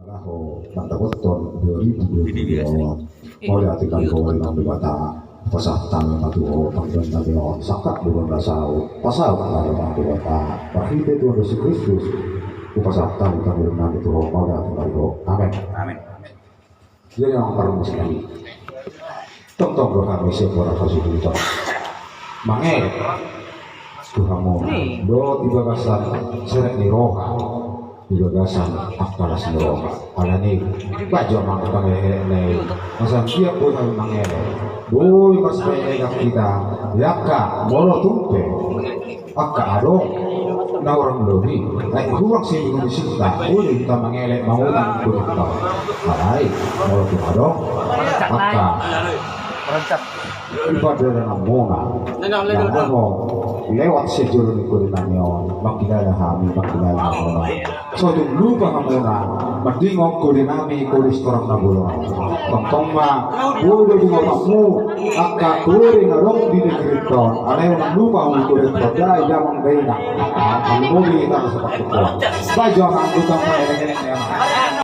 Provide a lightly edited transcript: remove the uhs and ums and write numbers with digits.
Raho Pantakoton 2022 oleh artikel kawal ng bata pasaktan ng patuho pagdan na Pinoon sakat buwan rasaw pasal ang mga bata pakita ito si Kristus upasaktan ng buwan na ito oleh artikel amen amen yan ang parang sekali tong kami siya para kasih dito mangel Tuhan mo do ibagasan seret ni roha ibagasan aktalas ni roha alani bajo mga pangehene masan dia po ang mangele boy mas may kita yaka molo tumpe akka aro na orang lobi ay huwag si Inisita uli kita mangele maulang kulita alay molo tumado akka ibadah ng muna na mo lewat sejurun ko rin nanyon makilala kami makilala mo so yung lupa ka muna magdingog ko rin namin kolesterol na bulong tongtong ma ulo di mo akaturi na rong dinigriton alay ng lupa ang ulit ko dahil damang gaya na ang muli na sa pagkukuha bajo ang lutang pa